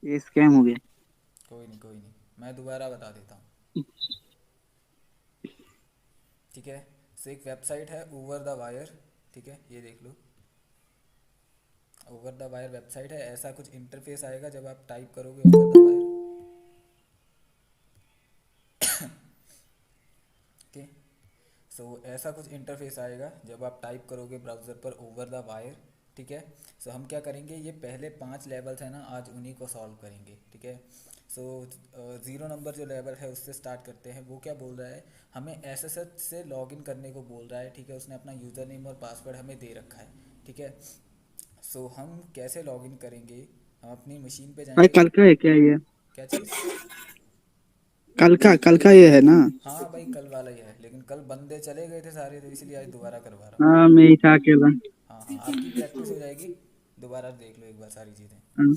ये स्कैम हो गया। कोई नहीं, मैं दोबारा बता देता हूँ। ठीक है। सो एक वेबसाइट है ओवर द वायर। ठीक है, ये देख लो। ओवर द वायर वेबसाइट है, ऐसा कुछ इंटरफेस आएगा जब आप टाइप करोगे ओवर द वायर। ओके। सो ऐसा कुछ इंटरफेस आएगा जब आप टाइप करोगे ब्राउज़र पर ओवर द वायर। ठीक है। सो हम क्या करेंगे, ये पहले 5 लेवल्स हैं ना, आज उन्हीं को सॉल्व करेंगे। ठीक है। सो ज़ीरो नंबर जो लेवल है उससे स्टार्ट करते हैं। वो क्या बोल रहा है, हमें एस एस एच से लॉगिन करने को बोल रहा है। ठीक है, उसने अपना यूज़र नेम और पासवर्ड हमें दे रखा है। ठीक है। सो हम कैसे लॉगिन करेंगे, हम अपनी मशीन पे भाई जाएंगे। कल का है क्या ये? क्या चीज़? कल का ये है ना? हाँ भाई, कल वाला ही है, लेकिन कल बंदे चले गए थे सारे, तो इसलिए आज दोबारा करवा रहा हूँ। हाँ, मैं ही था अकेला। हाँ हाँ, आपकी प्रैक्टिस हो जाएगी। दोबारा देख लो एक बार सारी चीज़ें। हाँ।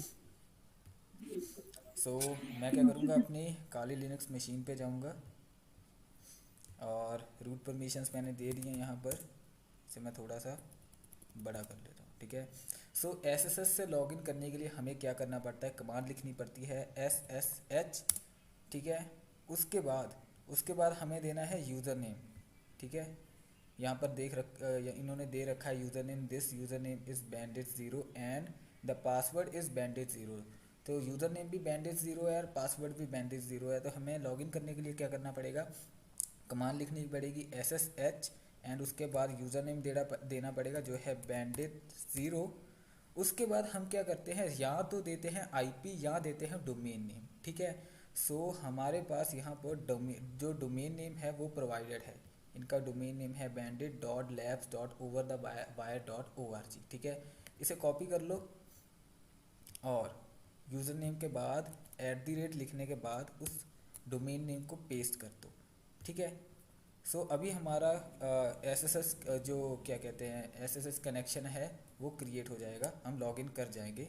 सो मैं क्या करूँगा, अपनी काली लिनक्स मशीन पे जाऊँगा और रूट परमिशंस मैंने दे दिए यहाँ पर। इसे मैं थोड़ा सा बड़ा कर लेता हूँ। ठीक है। सो एस एस एस से लॉगिन करने के लिए हमें क्या करना पड़ता है, कमांड लिखनी पड़ती है SSH। ठीक है। उसके बाद हमें देना है यूज़र नेम। ठीक है। यहाँ पर इन्होंने दे रखा है user name, this user name is bandage zero and the password is bandage zero. तो यूज़र नेम भी बैंडेज ज़ीरो है और पासवर्ड भी बैंडेज ज़ीरो है। तो हमें लॉगिन करने के लिए क्या करना पड़ेगा, कमांड लिखनी पड़ेगी SSH एंड उसके बाद यूज़र नेम देना पड़ेगा जो है बैंडेज ज़ीरो। उसके बाद हम क्या करते हैं, या तो देते हैं IP या देते हैं डोमेन नेम। ठीक है। सो हमारे पास यहाँ पर जो डोमेन नेम है वो प्रोवाइडेड है। इनका डोमेन नेम है bandit.labs.overthewire.org। ठीक है। इसे कॉपी कर लो और यूज़र नेम के बाद @ लिखने के बाद उस डोमेन नेम को पेस्ट कर दो। ठीक है। सो अभी हमारा एस एस एस जो क्या कहते हैं एस एस एस कनेक्शन है वो क्रिएट हो जाएगा, हम लॉगिन कर जाएंगे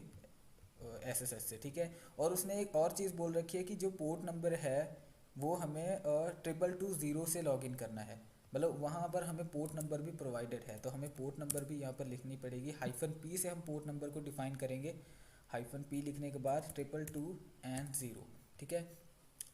एस एस एस से। ठीक है। और उसने एक और चीज़ बोल रखी है कि जो पोर्ट नंबर है वो हमें 2220 से लॉगिन करना है। मतलब वहाँ पर हमें पोर्ट नंबर भी प्रोवाइडेड है, तो हमें पोर्ट नंबर भी यहाँ पर लिखनी पड़ेगी। -P से हम पोर्ट नंबर को डिफाइन करेंगे। -P लिखने के बाद 222 एंड 0। ठीक है।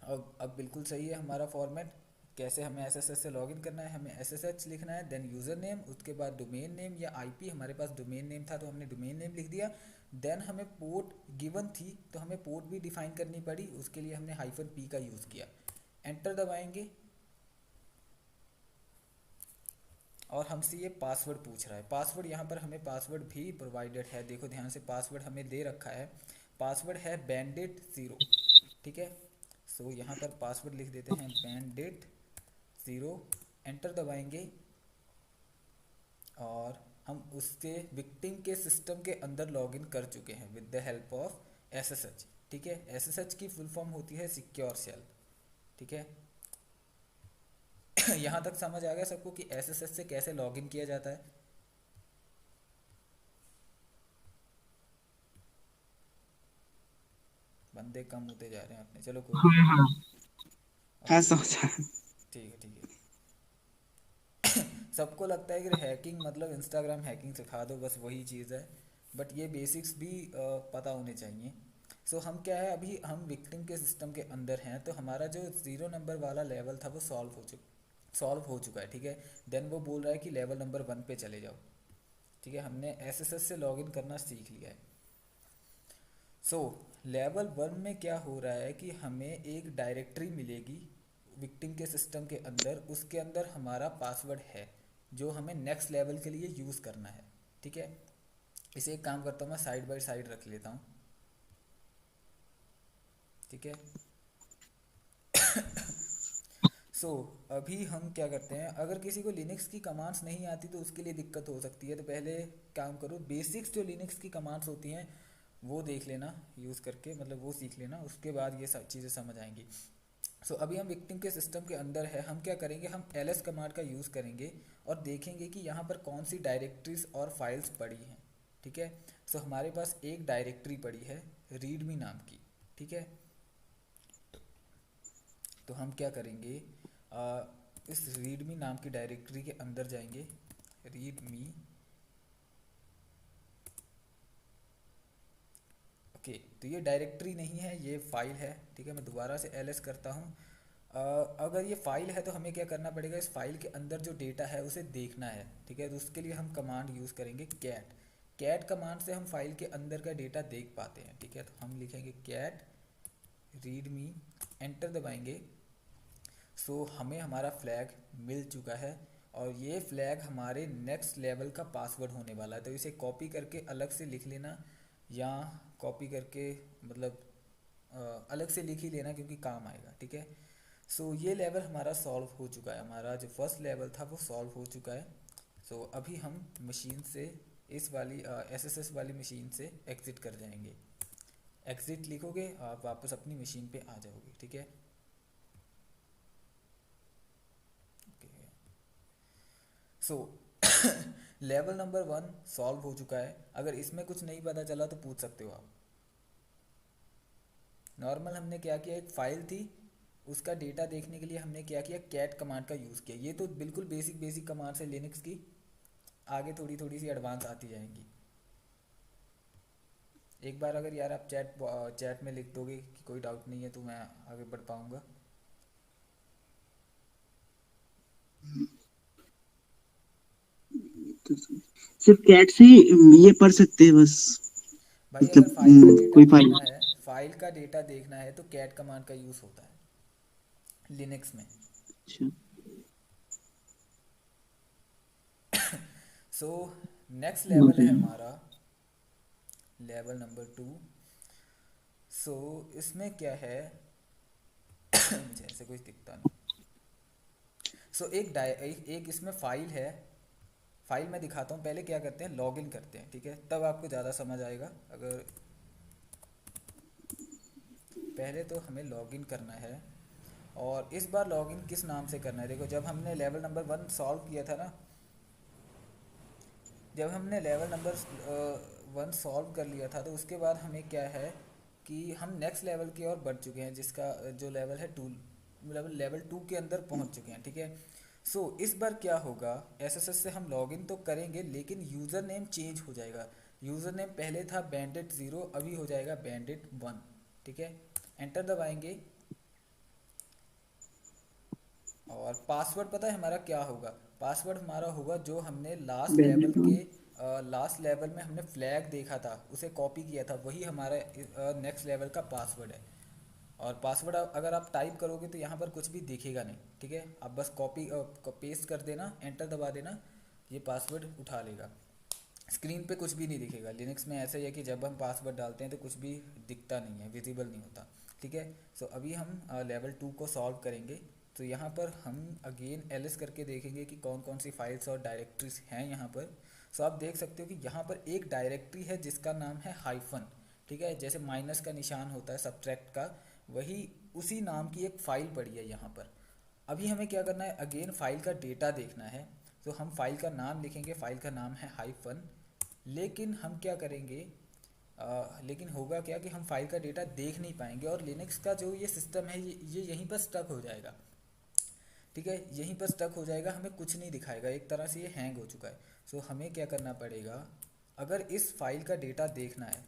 अब बिल्कुल सही है हमारा फॉर्मेट। कैसे हमें एस एस एस से लॉगिन करना है, हमें SSH लिखना है, देन यूज़र नेम, उसके बाद डोमेन नेम या IP। हमारे पास डोमेन नेम था तो हमने डोमेन नेम लिख दिया। देन हमें पोर्ट गिवन थी तो हमें पोर्ट भी डिफाइन करनी पड़ी, उसके लिए हमने -P का यूज़ किया। एंटर दबाएंगे और हमसे ये पासवर्ड पूछ रहा है। पासवर्ड यहाँ पर हमें पासवर्ड भी प्रोवाइडेड है, देखो ध्यान से पासवर्ड हमें दे रखा है। पासवर्ड है bandit 0। ठीक है। सो यहाँ पर पासवर्ड लिख देते हैं bandit 0। एंटर दबाएंगे और हम उसके विक्टिम के सिस्टम के अंदर लॉगिन कर चुके हैं with the help of SSH। ठीक है। SSH की फुल फॉर्म होती है सिक्योर शेल। ठीक है। यहाँ तक समझ आ गया सबको कि SSH से कैसे लॉगिन किया जाता है। बंदे कम होते जा रहे हैं अपने, चलो कोई नहीं। हाँ हाँ। हाँ, ओके। समझा। ठीक है, ठीक है। सबको लगता है कि हैकिंग मतलब इंस्टाग्राम हैकिंग सिखा दो, बस वही चीज़ है। बट ये बेसिक्स भी पता होने चाहिए। सो हम क्या है, अभी हम विक्टिम के सिस्टम के अंदर हैं, तो हमारा जो ज़ीरो नंबर वाला लेवल था वो सॉल्व हो चुका है। ठीक है। देन वो बोल रहा है कि लेवल नंबर 1 पे चले जाओ। ठीक है, हमने SSH से लॉगिन करना सीख लिया है। सो लेवल 1 में क्या हो रहा है कि हमें एक डायरेक्टरी मिलेगी विक्टिम के सिस्टम के अंदर, उसके अंदर हमारा पासवर्ड है जो हमें नेक्स्ट लेवल के लिए यूज़ करना है। ठीक है। इसे एक काम करता हूँ, मैं साइड बाय साइड रख लेता हूँ। ठीक है। सो अभी हम क्या करते हैं, अगर किसी को लिनक्स की कमांड्स नहीं आती तो उसके लिए दिक्कत हो सकती है। तो पहले काम करो, बेसिक्स जो लिनक्स की कमांड्स होती हैं वो देख लेना यूज़ करके, मतलब वो सीख लेना, उसके बाद ये सब चीज़ें समझ आएंगी। सो अभी हम विक्टिम के सिस्टम के अंदर है, हम क्या करेंगे, हम ls कमांड का यूज़ करेंगे और देखेंगे कि यहाँ पर कौन सी डायरेक्टरीज और फाइल्स पड़ी हैं। ठीक है। सो हमारे पास एक डायरेक्टरी पड़ी है रीडमी नाम की। ठीक है। तो हम क्या करेंगे, आ, इस रीडमी नाम की डायरेक्टरी के अंदर जाएंगे। रीडमी। ओके। ओके, तो ये डायरेक्टरी नहीं है, ये फाइल है। ठीक है, मैं दोबारा से ls करता हूँ। अगर ये फाइल है तो हमें क्या करना पड़ेगा, इस फाइल के अंदर जो डेटा है उसे देखना है। ठीक है, तो उसके लिए हम कमांड यूज़ करेंगे कैट। कैट कमांड से हम फाइल के अंदर का डेटा देख पाते हैं। ठीक है, तो हम लिखेंगे कैट रीड मी, एंटर दबाएंगे। सो हमें हमारा फ्लैग मिल चुका है, और ये फ्लैग हमारे नेक्स्ट लेवल का पासवर्ड होने वाला है। तो इसे कॉपी करके अलग से लिख लेना, या कॉपी करके मतलब अलग से लिख ही लेना, क्योंकि काम आएगा। ठीक है, सो ये लेवल हमारा सॉल्व हो चुका है, हमारा जो फर्स्ट लेवल था वो सॉल्व हो चुका है। सो अभी हम मशीन से, इस वाली एसएसएस वाली मशीन से एग्ज़िट कर जाएंगे। एग्ज़िट लिखोगे आप वापस अपनी मशीन पे आ जाओगे। ठीक है, सो लेवल नंबर 1 सॉल्व हो चुका है। अगर इसमें कुछ नहीं पता चला तो पूछ सकते हो आप। नॉर्मल हमने क्या किया, एक फाइल थी, उसका डेटा देखने के लिए हमने क्या किया, कैट कमांड का यूज़ किया। ये तो बिल्कुल बेसिक बेसिक कमांड है लिनक्स की, आगे थोड़ी थोड़ी सी एडवांस आती जाएंगी। एक बार अगर यार आप चैट में लिख दोगे कि कोई डाउट नहीं है, तो मैं आगे बढ़ पाऊँगा। तो सिर्फ कैट से ही ये पढ़ सकते हैं बस, भाई मतलब अगर फाइल का डेटा कोई फाइल। देखना है, फाइल का डेटा देखना है तो कैट कमांड का यूज़ होता है लिनक्स में। अच्छा। सो नेक्स्ट लेवल है ओके। हमारा लेवल नंबर 2। सो इसमें क्या है मुझे ऐसे कुछ दिखता नहीं। सो एक इसमें फाइल है। फाइल मैं दिखाता हूँ, पहले क्या करते हैं, लॉगिन करते हैं। ठीक है, तब आपको ज़्यादा समझ आएगा। अगर पहले तो हमें लॉगिन करना है, और इस बार लॉगिन किस नाम से करना है। देखो, जब हमने लेवल नंबर 1 सॉल्व किया था ना, जब हमने लेवल नंबर 1 सॉल्व कर लिया था, तो उसके बाद हमें क्या है कि हम नेक्स्ट लेवल की ओर बढ़ चुके हैं, जिसका जो लेवल है 2, लेवल लेवल 2 के अंदर पहुंच चुके हैं। ठीक है, सो इस बार क्या होगा, एसएसएस से हम लॉगिन तो करेंगे, लेकिन यूज़र नेम चेंज हो जाएगा। यूज़र नेम पहले था bandit 0, अभी हो जाएगा bandit 1। ठीक है, एंटर दबाएंगे, और पासवर्ड पता है हमारा क्या होगा, पासवर्ड हमारा होगा जो हमने बैंडेड वन। लास्ट लेवल में हमने फ्लैग देखा था, उसे कॉपी किया था, वही हमारा नेक्स्ट लेवल का पासवर्ड है। और पासवर्ड अगर आप टाइप करोगे तो यहाँ पर कुछ भी दिखेगा नहीं। ठीक है, आप बस कॉपी पेस्ट कर देना, एंटर दबा देना, ये पासवर्ड उठा लेगा। स्क्रीन पे कुछ भी नहीं दिखेगा। लिनक्स में ऐसा ही है कि जब हम पासवर्ड डालते हैं तो कुछ भी दिखता नहीं है, विजिबल नहीं होता। ठीक है, सो अभी हम लेवल 2 को सॉल्व करेंगे। तो यहाँ पर हम अगेन एलएस करके देखेंगे कि कौन कौन सी फाइल्स और डायरेक्टरीज हैं यहाँ पर। सो आप देख सकते हो कि यहाँ पर एक डायरेक्टरी है जिसका नाम है हाइफन। ठीक है, जैसे माइनस का निशान होता है सब्ट्रैक्ट का, वही उसी नाम की एक फ़ाइल पड़ी है यहाँ पर। अभी हमें क्या करना है, अगेन फाइल का डेटा देखना है। तो हम फाइल का नाम लिखेंगे, फाइल का नाम है हाइफन। लेकिन हम क्या करेंगे, लेकिन होगा क्या कि हम फाइल का डेटा देख नहीं पाएंगे, और लिनक्स का जो ये सिस्टम है ये यहीं पर स्टक हो जाएगा। ठीक है, यहीं पर स्टक हो जाएगा, हमें कुछ नहीं दिखाएगा, एक तरह से ये हैंग हो चुका है। सो हमें क्या करना पड़ेगा, अगर इस फाइल का डेटा देखना है,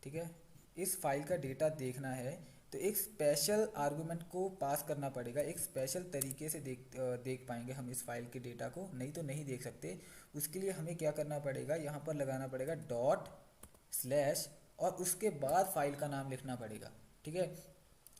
ठीक है, इस फाइल का डेटा देखना है, तो एक स्पेशल आर्गुमेंट को पास करना पड़ेगा। एक स्पेशल तरीके से देख पाएंगे हम इस फाइल के डेटा को, नहीं तो नहीं देख सकते। उसके लिए हमें क्या करना पड़ेगा, यहाँ पर लगाना पड़ेगा डॉट स्लैश, और उसके बाद फाइल का नाम लिखना पड़ेगा। ठीक है,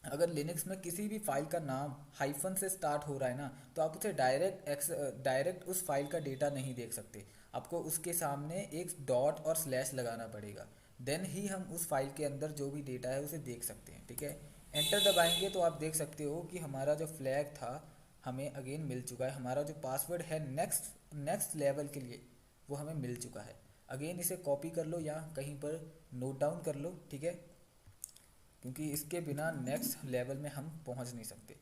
अगर लिनक्स में किसी भी फाइल का नाम हाइफन से स्टार्ट हो रहा है ना, तो आप उसे डायरेक्ट उस फाइल का डेटा नहीं देख सकते। आपको उसके सामने एक डॉट और स्लैश लगाना पड़ेगा, देन ही हम उस फाइल के अंदर जो भी डेटा है उसे देख सकते हैं। ठीक है, एंटर दबाएंगे तो आप देख सकते हो कि हमारा जो फ्लैग था हमें अगेन मिल चुका है। हमारा जो पासवर्ड है नेक्स्ट नेक्स्ट लेवल के लिए वो हमें मिल चुका है। अगेन इसे कॉपी कर लो या कहीं पर नोट डाउन कर लो। ठीक है, क्योंकि इसके बिना नेक्स्ट लेवल में हम पहुंच नहीं सकते।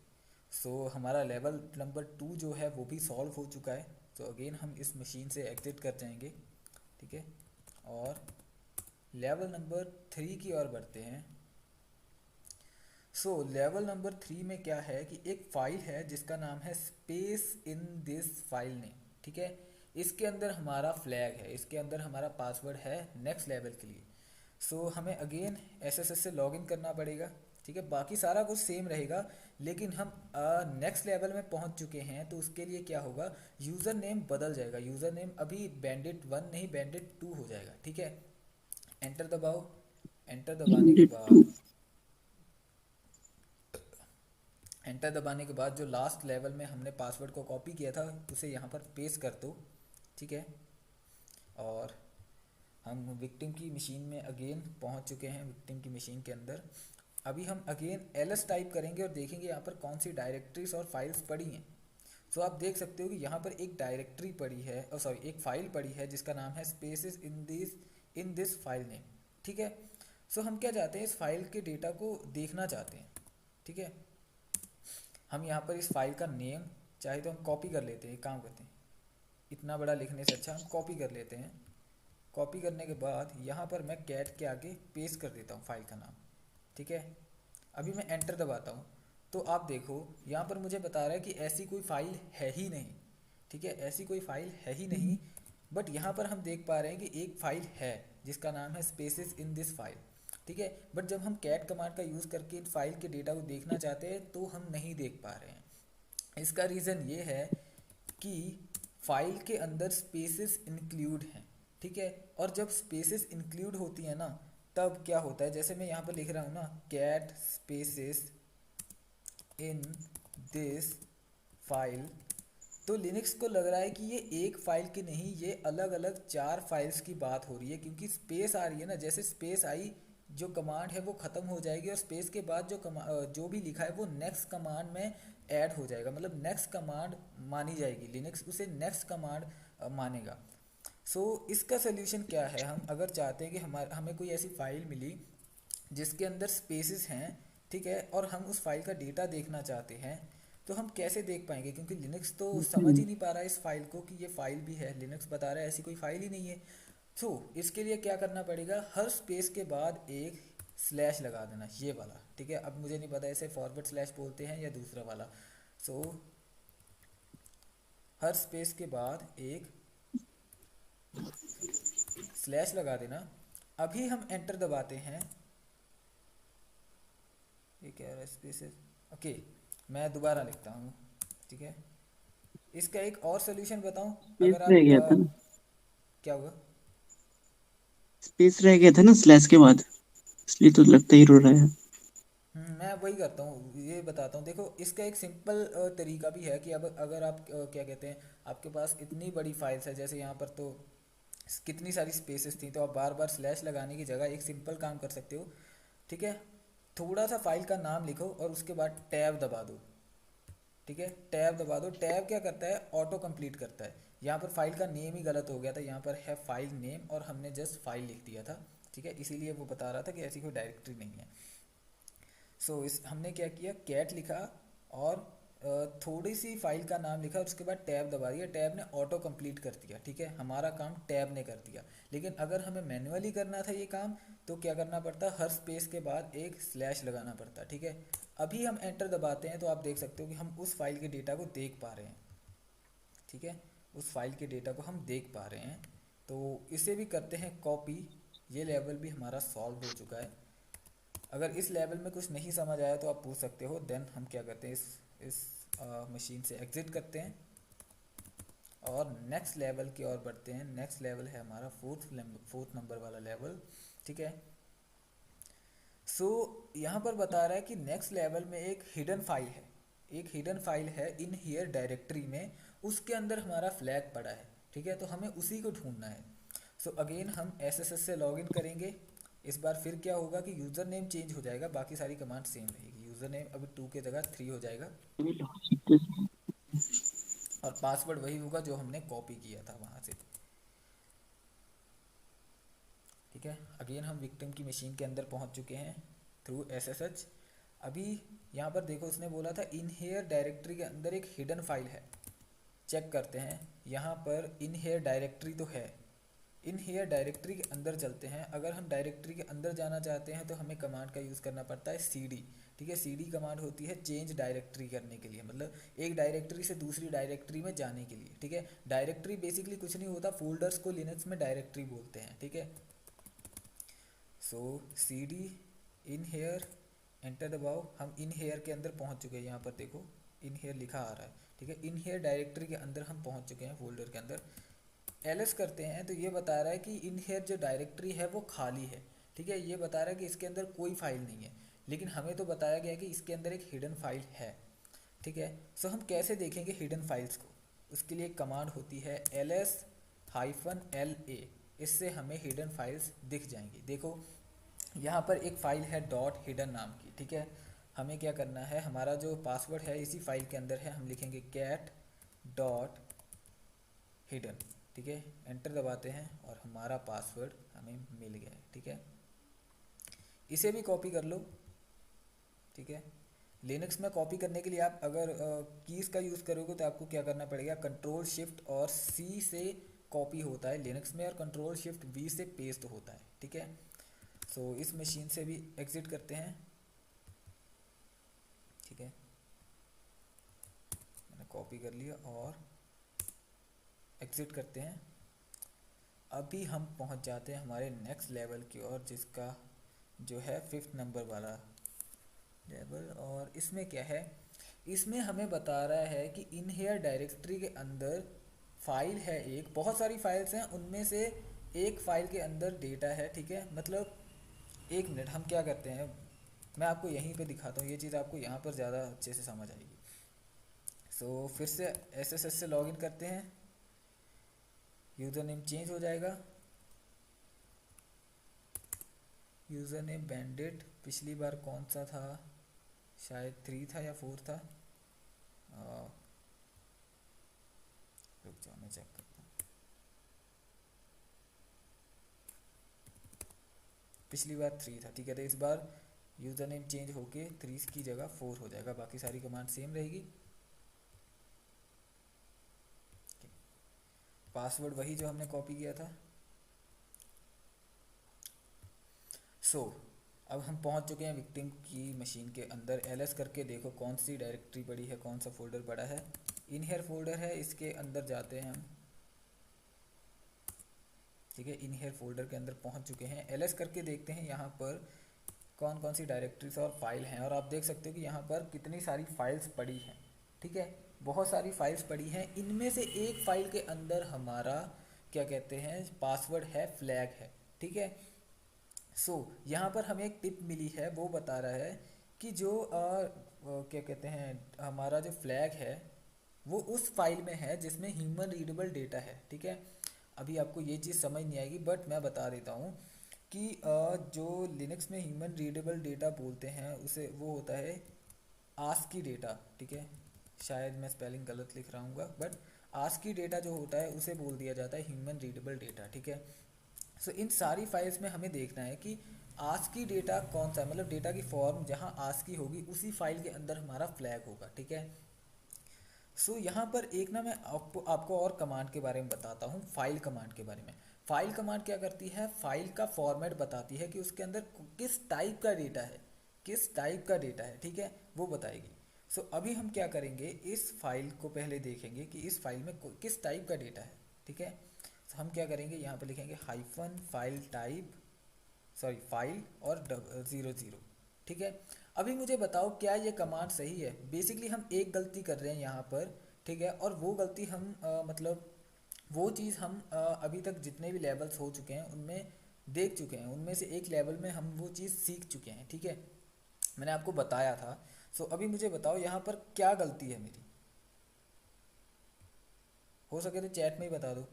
सो हमारा लेवल नंबर 2 जो है वो भी सॉल्व हो चुका है। तो अगेन हम इस मशीन से एग्ज़िट कर जाएंगे। ठीक है, और लेवल नंबर 3 की ओर बढ़ते हैं। सो लेवल नंबर 3 में क्या है कि एक फ़ाइल है जिसका नाम है space in this file name. ठीक है, इसके अंदर हमारा फ्लैग है, इसके अंदर हमारा पासवर्ड है नेक्स्ट लेवल के लिए। सो हमें अगेन SSH से लॉगिन करना पड़ेगा, ठीक है। बाकी सारा कुछ सेम रहेगा, लेकिन हम नेक्स्ट लेवल में पहुंच चुके हैं, तो उसके लिए क्या होगा, यूज़र नेम बदल जाएगा। यूज़र नेम अभी बैंडिट 1 नहीं बैंडिट 2 हो जाएगा, ठीक है। एंटर दबाओ। एंटर दबाने के बैंडिट टू। बाद एंटर दबाने के बाद जो लास्ट लेवल में हमने पासवर्ड को कॉपी किया था उसे यहाँ पर पेस्ट कर दो, ठीक है। और हम विक्टिम की मशीन में अगेन पहुँच चुके हैं, विक्टिम की मशीन के अंदर। अभी हम अगेन ls टाइप करेंगे और देखेंगे यहाँ पर कौन सी डायरेक्टरीज और फाइल्स पड़ी हैं। सो आप देख सकते हो कि यहाँ पर एक डायरेक्टरी पड़ी है, और सॉरी एक फाइल पड़ी है जिसका नाम है spaces in this file name, ठीक है। सो हम क्या चाहते हैं, इस फाइल के डेटा को देखना चाहते हैं, ठीक है। हम यहाँ पर इस फाइल का नेम चाहे तो हम कॉपी कर लेते हैं, एक काम करते हैं, इतना बड़ा लिखने से अच्छा हम कॉपी कर लेते हैं। कॉपी करने के बाद यहाँ पर मैं कैट के आगे पेस्ट कर देता हूँ फाइल का नाम, ठीक है। अभी मैं एंटर दबाता हूँ, तो आप देखो यहाँ पर मुझे बता रहा है कि ऐसी कोई फाइल है ही नहीं, ठीक है, ऐसी कोई फाइल है ही नहीं। बट यहाँ पर हम देख पा रहे हैं कि एक फाइल है जिसका नाम है स्पेसेस इन दिस फाइल, ठीक है। बट जब हम कैट कमांड का यूज़ करके इन फाइल के डेटा को देखना चाहते हैं तो हम नहीं देख पा रहे हैं। इसका रीज़न ये है कि फाइल के अंदर स्पेसेस इंक्लूड हैं, ठीक है। और जब स्पेसेस इंक्लूड होती है ना, तब क्या होता है, जैसे मैं यहाँ पर लिख रहा हूँ ना, cat spaces in this file, तो लिनक्स को लग रहा है कि ये एक फाइल की नहीं, ये अलग अलग 4 फाइल्स की बात हो रही है, क्योंकि स्पेस आ रही है ना। जैसे स्पेस आई, जो कमांड है वो ख़त्म हो जाएगी, और स्पेस के बाद जो भी लिखा है वो नेक्स्ट कमांड में ऐड हो जाएगा, मतलब नेक्स्ट कमांड मानी जाएगी, लिनक्स उसे नेक्स्ट कमांड मानेगा। सो इसका सोल्यूशन क्या है, हम अगर चाहते हैं कि हमें कोई ऐसी फाइल मिली जिसके अंदर स्पेसेस हैं, ठीक है, और हम उस फाइल का डेटा देखना चाहते हैं, तो हम कैसे देख पाएंगे, क्योंकि लिनक्स तो समझ ही नहीं पा रहा है इस फाइल को कि ये फाइल भी है। लिनक्स बता रहा है ऐसी कोई फाइल ही नहीं है। तो इसके लिए क्या करना पड़ेगा, हर स्पेस के बाद एक स्लैश लगा देना, ये वाला, ठीक है। अब मुझे नहीं पता इसे फॉरवर्ड स्लैश बोलते हैं या दूसरा वाला। सो हर स्पेस के बाद एक स्लैश लगा देना। अभी हम एंटर दबाते हैं, ये क्या है, स्पेसेस, ओके। मैं दोबारा लिखता हूँ, ठीक है। इसका एक और सोल्यूशन बताऊँ, स्पेस अगर रह आप गया था ना, क्या हुआ। स्पेस रह गया था ना स्लैश के बाद, इसलिए तो लगता ही रो रहा है। मैं वही करता हूँ, ये बताता हूँ। देखो इसका एक सिंपल तरीका भी है कि अब अगर आप क्या कहते हैं, आपके पास इतनी बड़ी फाइल्स है, जैसे यहाँ पर तो कितनी सारी स्पेसेस थी, तो आप बार बार स्लैश लगाने की जगह एक सिंपल काम कर सकते हो, ठीक है। थोड़ा सा फाइल का नाम लिखो और उसके बाद टैब दबा दो, ठीक है। टैब दबा दो। टैब क्या करता है, ऑटो कंप्लीट करता है। यहाँ पर फाइल का नेम ही गलत हो गया था, यहाँ पर है फाइल नेम और हमने जस्ट फाइल लिख दिया था, ठीक है, इसीलिए वो बता रहा था कि ऐसी कोई डायरेक्टरी नहीं है। सो इस हमने क्या किया, कैट लिखा और थोड़ी सी फाइल का नाम लिखा और उसके बाद टैब दबा दिया। टैब ने ऑटो कंप्लीट कर दिया, ठीक है, हमारा काम टैब ने कर दिया। लेकिन अगर हमें मैन्युअली करना था ये काम, तो क्या करना पड़ता, हर स्पेस के बाद एक स्लैश लगाना पड़ता, ठीक है। अभी हम एंटर दबाते हैं तो आप देख सकते हो कि हम उस फाइल के डेटा को देख पा रहे हैं, ठीक है, उस फाइल के डेटा को हम देख पा रहे हैं। तो इसे भी करते हैं कॉपी। ये लेवल भी हमारा सॉल्व हो चुका है। अगर इस लेवल में कुछ नहीं समझ आया तो आप पूछ सकते हो। देन हम क्या करते हैं, इस मशीन से एग्जिट करते हैं और नेक्स्ट लेवल की ओर बढ़ते हैं। नेक्स्ट लेवल है हमारा फोर्थ नंबर वाला लेवल, ठीक है। सो यहाँ पर बता रहा है कि नेक्स्ट लेवल में एक हिडन फाइल है, एक हिडन फाइल है इन हियर डायरेक्टरी में, उसके अंदर हमारा फ्लैग पड़ा है, ठीक है, तो हमें उसी को ढूंढना है। सो अगेन हम SSH से लॉगिन करेंगे। इस बार फिर क्या होगा कि यूज़र नेम चेंज हो जाएगा, बाकी सारी कमांड सेम रहेगी। यूज़र नेम अभी 2 के जगह 3 हो जाएगा और पासवर्ड वही होगा जो हमने कॉपी किया था वहाँ से, ठीक है। अगेन हम विक्टिम की मशीन के अंदर पहुँच चुके हैं थ्रू SSH। अभी यहाँ पर देखो उसने बोला था इन हेयर डायरेक्टरी के अंदर एक हिडन फाइल है। चेक करते हैं, यहाँ पर इन हेयर डायरेक्टरी तो है। इन हेयर डायरेक्टरी के अंदर चलते हैं। अगर हम डायरेक्टरी के अंदर जाना चाहते हैं तो हमें कमांड का यूज़ करना पड़ता है CD, ठीक है। CD कमांड होती है चेंज डायरेक्टरी करने के लिए, मतलब एक डायरेक्टरी से दूसरी डायरेक्टरी में जाने के लिए, ठीक है। डायरेक्टरी बेसिकली कुछ नहीं होता, फोल्डर्स को लिनक्स में डायरेक्टरी बोलते हैं, ठीक है। सो सी डी इन हेयर, एंटर दबाओ। हम इन हेयर के अंदर पहुंच चुके हैं, यहाँ पर देखो इन हेयर लिखा आ रहा है, ठीक है। इन हेयर डायरेक्टरी के अंदर हम पहुंच चुके हैं, फोल्डर के अंदर। एलएस करते हैं तो ये बता रहा है कि इन हेयर जो डायरेक्टरी है वो खाली है, ठीक है। ये बता रहा है कि इसके अंदर कोई फाइल नहीं है, लेकिन हमें तो बताया गया है कि इसके अंदर एक हिडन फाइल है, ठीक है। सो हम कैसे देखेंगे हिडन फाइल्स को? उसके लिए एक कमांड होती है ls-la, इससे हमें हिडन फाइल्स दिख जाएंगी। देखो यहाँ पर एक फ़ाइल है डॉट हिडन नाम की, ठीक है। हमें क्या करना है, हमारा जो पासवर्ड है इसी फाइल के अंदर है, हम लिखेंगे कैट डॉट हिडन, ठीक है। एंटर दबाते हैं और हमारा पासवर्ड हमें मिल गया है, ठीक है। इसे भी कॉपी कर लो, ठीक है। लिनक्स में कॉपी करने के लिए आप अगर कीज़ का यूज़ करोगे तो आपको क्या करना पड़ेगा, कंट्रोल शिफ्ट और सी से कॉपी होता है लिनक्स में, और कंट्रोल शिफ्ट वी से पेस्ट होता है, ठीक है। सो इस मशीन से भी एग्ज़िट करते हैं, ठीक है। मैंने कॉपी कर लिया और एग्ज़िट करते हैं। अभी हम पहुंच जाते हैं हमारे नेक्स्ट लेवल की ओर, जिसका जो है 5th नंबर वाला लेवल। और इसमें क्या है, इसमें हमें बता रहा है कि इन हेयर डायरेक्टरी के अंदर फाइल है एक, बहुत सारी फाइल्स हैं, उनमें से एक फाइल के अंदर डेटा है, ठीक है। मतलब एक मिनट, हम क्या करते हैं, मैं आपको यहीं पे दिखाता हूँ, ये चीज़ आपको यहाँ पर ज़्यादा अच्छे से समझ आएगी। सो फिर से एसएसएस से लॉगिन करते हैं, यूज़र नेम चेंज हो जाएगा, यूज़र नेम बैंडिट, पिछली बार कौन सा था, शायद 3 था या 4 था, रुक जाओ मैं चेक करता हूँ। पिछली बार 3 था, ठीक है। तो इस बार यूज़र नेम चेंज होके 3 की जगह 4 हो जाएगा, बाकी सारी कमांड सेम रहेगी। पासवर्ड वही जो हमने कॉपी किया था। सो अब हम पहुंच चुके हैं विक्टिम की मशीन के अंदर। एलएस करके देखो कौन सी डायरेक्टरी पड़ी है, कौन सा फोल्डर पड़ा है। इनहेयर फोल्डर है, इसके अंदर जाते हैं हम, ठीक है। इनहेयर फोल्डर के अंदर पहुंच चुके हैं। एलएस करके देखते हैं यहाँ पर कौन कौन सी डायरेक्टरीज और फाइल हैं, और आप देख सकते हो कि यहाँ पर कितनी सारी फाइल्स पड़ी हैं, ठीक है। बहुत सारी फाइल्स पड़ी हैं, इनमें से एक फाइल के अंदर हमारा क्या कहते हैं पासवर्ड है, फ्लैग है, ठीक है। सो यहाँ पर हमें एक टिप मिली है, वो बता रहा है कि जो क्या कहते हैं हमारा जो फ्लैग है वो उस फाइल में है जिसमें ह्यूमन रीडेबल डेटा है, ठीक है। अभी आपको ये चीज़ समझ नहीं आएगी, बट मैं बता देता हूँ कि जो लिनक्स में ह्यूमन रीडेबल डेटा बोलते हैं उसे वो होता है आस्की डेटा, ठीक है। शायद मैं स्पेलिंग गलत लिख रहा हूँ, बट आस्की डेटा जो होता है उसे बोल दिया जाता है ह्यूमन रीडेबल डेटा, ठीक है। सो इन सारी फाइल्स में हमें देखना है कि आस्की डेटा कौन सा है, मतलब डेटा की फॉर्म जहाँ आस्की होगी उसी फाइल के अंदर हमारा फ्लैग होगा, ठीक है। सो यहाँ पर एक ना मैं आपको और कमांड के बारे में बताता हूँ, फाइल कमांड के बारे में। फाइल कमांड क्या करती है, फाइल का फॉर्मेट बताती है कि उसके अंदर किस टाइप का डेटा है, किस टाइप का डेटा है, ठीक है, वो बताएगी। सो अभी हम क्या करेंगे, इस फाइल को पहले देखेंगे कि इस फाइल में किस टाइप का डेटा है, ठीक है। तो हम क्या करेंगे, यहाँ पर लिखेंगे hyphen file type, sorry file और 00, ठीक है। अभी मुझे बताओ क्या ये कमांड सही है। बेसिकली हम एक गलती कर रहे हैं यहाँ पर, ठीक है, और वो गलती हम मतलब वो चीज़ हम अभी तक जितने भी लेवल्स हो चुके हैं उनमें देख चुके हैं, उनमें से एक लेवल में हम वो चीज़ सीख चुके हैं, ठीक है। मैंने आपको बताया था। सो अभी मुझे बताओ यहाँ पर क्या गलती है मेरी, हो सके तो चैट में ही बता दो।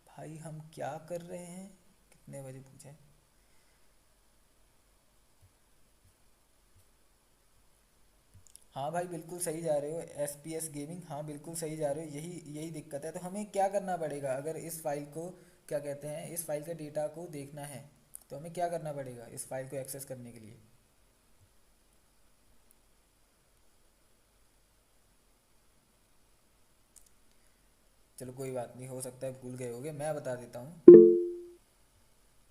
भाई हम क्या कर रहे हैं, कितने बजे पूछे। हाँ भाई बिल्कुल सही जा रहे हो, एस पी एस गेमिंग, हाँ बिल्कुल सही जा रहे हो, यही यही दिक्कत है। तो हमें क्या करना पड़ेगा, अगर इस फाइल को क्या कहते हैं, इस फाइल के डेटा को देखना है तो हमें क्या करना पड़ेगा इस फाइल को एक्सेस करने के लिए। चलो कोई बात नहीं, हो सकता है भूल गए होगे, मैं बता देता हूँ।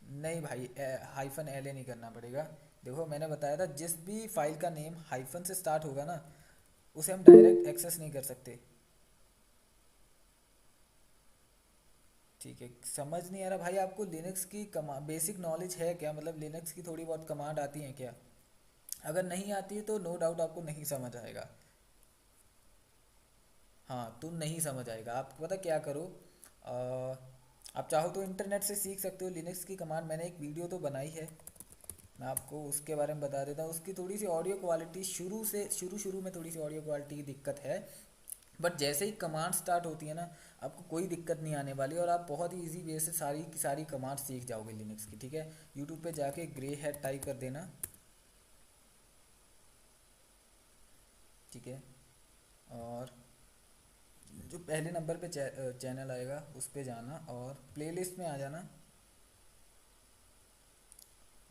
नहीं भाई, हाइफन एल ए नहीं करना पड़ेगा। देखो मैंने बताया था जिस भी फाइल का नेम हाइफन से स्टार्ट होगा ना, उसे हम डायरेक्ट एक्सेस नहीं कर सकते। ठीक है, समझ नहीं आ रहा भाई, आपको लिनक्स की बेसिक नॉलेज है क्या? मतलब लिनक्स की थोड़ी बहुत कमांड आती है क्या? अगर नहीं आती है तो नो डाउट आपको नहीं समझ आएगा। हाँ, तो नहीं समझ आएगा। आप पता क्या करो, आप चाहो तो इंटरनेट से सीख सकते हो लिनक्स की कमांड। मैंने एक वीडियो तो बनाई है, मैं आपको उसके बारे में बता देता हूँ। उसकी थोड़ी सी ऑडियो क्वालिटी शुरू में थोड़ी सी ऑडियो क्वालिटी की दिक्कत है, बट जैसे ही कमांड स्टार्ट होती है ना, आपको कोई दिक्कत नहीं आने वाली और आप बहुत ही इजी वे से सारी की सारी कमांड सीख जाओगे लिनक्स की। ठीक है, यूट्यूब पे जाके ग्रे हेड टाइप कर देना। ठीक है, और जो पहले नंबर पे चैनल आएगा उस पे जाना और प्लेलिस्ट में आ जाना।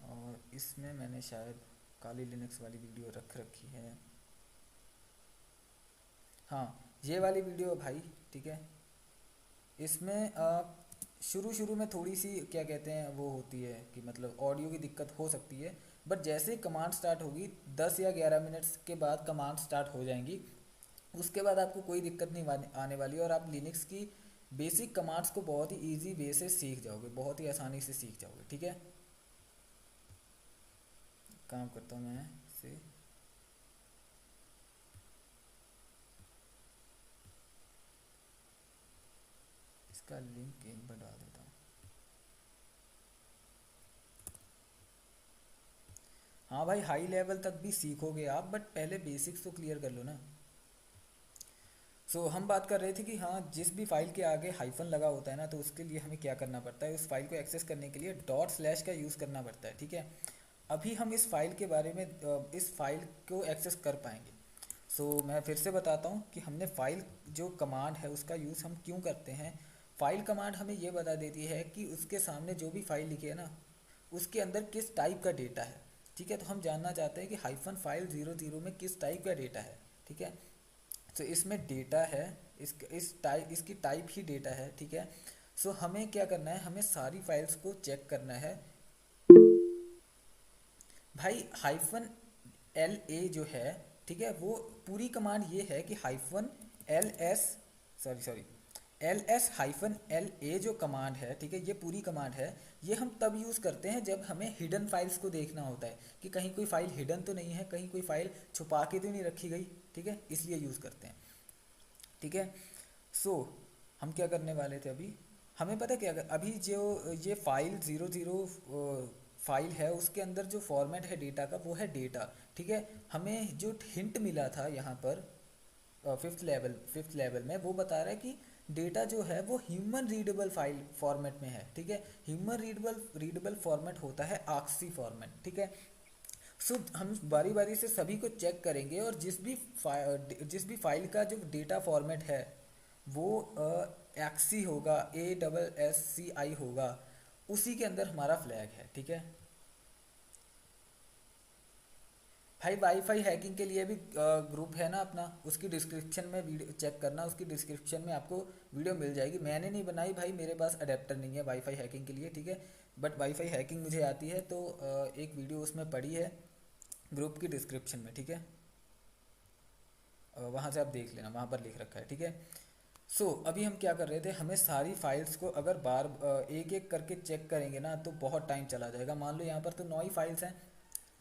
और इसमें मैंने शायद काली लिनक्स वाली वीडियो रख रखी है। हाँ, ये वाली वीडियो है भाई। ठीक है, इसमें शुरू शुरू में थोड़ी सी क्या कहते हैं वो होती है कि मतलब ऑडियो की दिक्कत हो सकती है, बट जैसे ही कमांड स्टार्ट होगी 10 या 11 मिनट्स के बाद कमांड स्टार्ट हो जाएंगी, उसके बाद आपको कोई दिक्कत नहीं आने वाली और आप लिनक्स की बेसिक कमांड्स को बहुत ही इजी वे से सीख जाओगे, बहुत ही आसानी से सीख जाओगे। ठीक है, काम करता हूँ मैं से। इसका लिंक यहीं पर डाल देता हूँ। हाँ भाई, हाई लेवल तक भी सीखोगे आप, बट पहले बेसिक्स तो क्लियर कर लो ना। हम बात कर रहे थे कि हाँ, जिस भी फाइल के आगे हाइफन लगा होता है ना, तो उसके लिए हमें क्या करना पड़ता है, उस फाइल को एक्सेस करने के लिए डॉट स्लैश का यूज़ करना पड़ता है। ठीक है, अभी हम इस फाइल के बारे में इस फाइल को एक्सेस कर पाएंगे। मैं फिर से बताता हूँ कि हमने फाइल जो कमांड है उसका यूज़ हम क्यों करते हैं। फाइल कमांड हमें ये बता देती है कि उसके सामने जो भी फाइल लिखी है ना, उसके अंदर किस टाइप का डेटा है। ठीक है, तो हम जानना चाहते हैं कि हाइफन फाइल 00 में किस टाइप का डेटा है। ठीक है, तो इसमें डेटा है, इसकी टाइप ही डेटा है। ठीक है, हमें क्या करना है, हमें सारी फाइल्स को चेक करना है भाई। हाइफन एल ए जो है, ठीक है, वो पूरी कमांड ये है कि hyphen L S sorry L S hyphen L A जो कमांड है, ठीक है, ये पूरी कमांड है। ये हम तब यूज़ करते हैं जब हमें हिडन फाइल्स को देखना होता है कि कहीं कोई फाइल हिडन तो नहीं है, कहीं कोई फाइल छुपा के तो नहीं रखी गई। ठीक है, इसलिए यूज़ करते हैं। ठीक है, सो हम क्या करने वाले थे अभी, हमें पता क्या, अभी जो ये फाइल 00 फाइल है, उसके अंदर जो फॉर्मेट है डेटा का वो है डेटा। ठीक है, हमें जो हिंट मिला था यहाँ पर फिफ्थ लेवल में, वो बता रहा है कि डेटा जो है वो ह्यूमन रीडेबल फाइल फॉर्मेट में है। ठीक है, ह्यूमन रीडेबल फॉर्मेट होता है आक्सी फॉर्मेट। ठीक है, हम बारी बारी से सभी को चेक करेंगे और जिस भी फाइल का जो डेटा फॉर्मेट है वो एक्सी होगा, ASSCI होगा, उसी के अंदर हमारा फ्लैग है। ठीक है भाई, वाईफाई हैकिंग के लिए भी ग्रुप है ना अपना, उसकी डिस्क्रिप्शन में वीडियो चेक करना, उसकी डिस्क्रिप्शन में आपको वीडियो मिल जाएगी। मैंने नहीं बनाई भाई, मेरे पास अडेप्टर नहीं है वाईफाई हैकिंग के लिए। ठीक है, बट वाईफाई हैकिंग मुझे आती है, तो एक वीडियो उसमें पड़ी है ग्रुप की डिस्क्रिप्शन में। ठीक है, वहाँ से आप देख लेना, वहाँ पर लिख रखा है। ठीक है, अभी हम क्या कर रहे थे, हमें सारी फाइल्स को अगर एक एक करके चेक करेंगे ना तो बहुत टाइम चला जाएगा। मान लो यहाँ पर तो 9 ही फाइल्स हैं,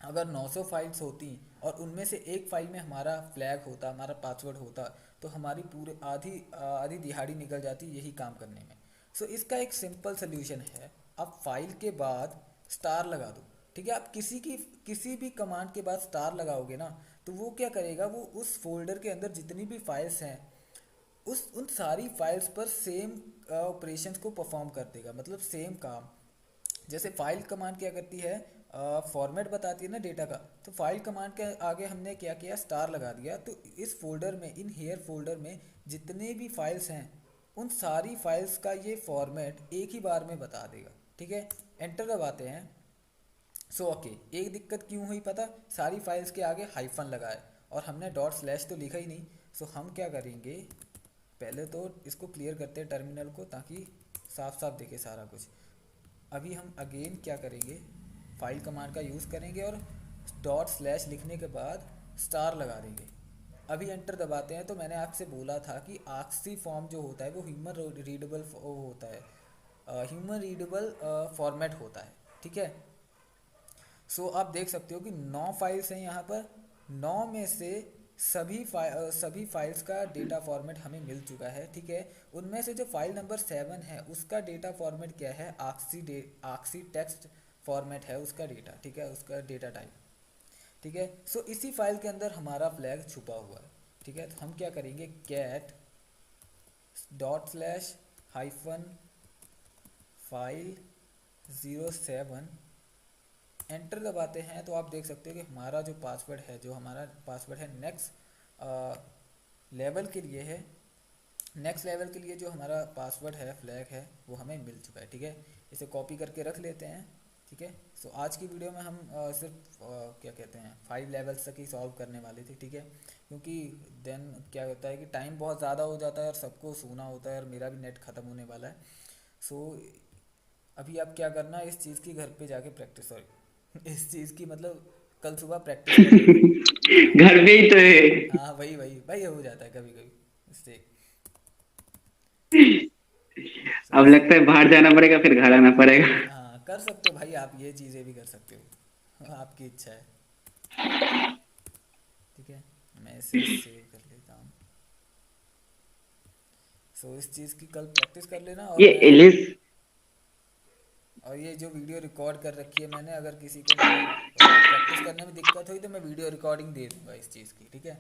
अगर 900 फाइल्स होती और उनमें से एक फाइल में हमारा फ्लैग होता, हमारा पासवर्ड होता, तो हमारी पूरे आधी आधी दिहाड़ी निकल जाती यही काम करने में। इसका एक सिंपल सोल्यूशन है, आप फाइल के बाद स्टार लगा दो। ठीक है, आप किसी भी कमांड के बाद स्टार लगाओगे ना, तो वो क्या करेगा, वो उस फोल्डर के अंदर जितनी भी फाइल्स हैं उस उन सारी फाइल्स पर सेम ऑपरेशंस को परफॉर्म कर देगा, मतलब सेम काम। जैसे फाइल कमांड क्या करती है, फॉर्मेट बताती है ना डेटा का, तो फाइल कमांड के आगे हमने क्या किया, स्टार लगा दिया, तो इस फोल्डर में, इन हेयर फोल्डर में जितने भी फाइल्स हैं उन सारी फाइल्स का ये फॉर्मेट एक ही बार में बता देगा। ठीक है, एंटर दबाते हैं। ओके, एक दिक्कत क्यों हुई पता, सारी फाइल्स के आगे हाइफन लगाए और हमने डॉट स्लैश तो लिखा ही नहीं। हम क्या करेंगे, पहले तो इसको क्लियर करते हैं टर्मिनल को, ताकि साफ साफ दिखे सारा कुछ। अभी हम अगेन क्या करेंगे, फाइल कमांड का यूज़ करेंगे और डॉट स्लैश लिखने के बाद स्टार लगा देंगे। अभी एंटर दबाते हैं, तो मैंने आपसे बोला था कि आक्सी फॉर्म जो होता है वो ह्यूमन रीडेबल होता है। ह्यूमन रीडेबल फॉर्मेट होता है, ठीक है। सो आप देख सकते हो कि 9 फाइल्स हैं यहाँ पर। 9 में से सभी फाइल्स का डेटा फॉर्मेट हमें मिल चुका है, ठीक है। उनमें से जो फाइल नंबर 7 है उसका डेटा फॉर्मेट क्या है, आक्सी टेक्स्ट फॉर्मेट है उसका डेटा, ठीक है, उसका डेटा टाइप, ठीक है। सो इसी फाइल के अंदर हमारा फ्लैग छुपा हुआ है, ठीक है। तो हम क्या करेंगे, cat dot slash hyphen file 07 enter दबाते हैं, तो आप देख सकते हो कि हमारा जो पासवर्ड है, जो हमारा पासवर्ड है नेक्स्ट लेवल के लिए है, नेक्स्ट लेवल के लिए जो हमारा पासवर्ड है, फ्लैग है, वो हमें मिल चुका है, ठीक है। इसे कॉपी करके रख लेते हैं, ठीक है। सो आज की वीडियो में हम सिर्फ क्या कहते हैं 5 लेवल्स तक ही सॉल्व करने वाले थे, ठीक है। क्योंकि देन क्या होता है कि टाइम बहुत ज़्यादा हो जाता है और सबको सोना होता है और मेरा भी नेट ख़त्म होने वाला है। सो अभी आप क्या करना, इस चीज़ की घर पे जाके प्रैक्टिस, सॉरी इस चीज़ की मतलब कल सुबह प्रैक्टिस कर लेना। हाँ घर पे ही तो है। हाँ, वही वही भाई हो जाता है कभी कभी मिस्टेक। सो अब इस लगता है बाहर जाना पड़ेगा फिर घर आना पड़ेगा। हाँ कर सकते हो भाई, आप ये चीज़ें भी कर सकते हो, आपकी इच्छा है, ठीक है। मैं इसे सेव कर लेता हूँ। सो इस चीज़ की कल प्रैक्टिस कर लेना, और ये मैं एलिस। और ये जो वीडियो रिकॉर्ड कर रखी है मैंने, अगर किसी को मतलब प्रैक्टिस करने में दिक्कत हुई तो मैं वीडियो रिकॉर्डिंग दे दूंगा इस चीज़ की, ठीक है।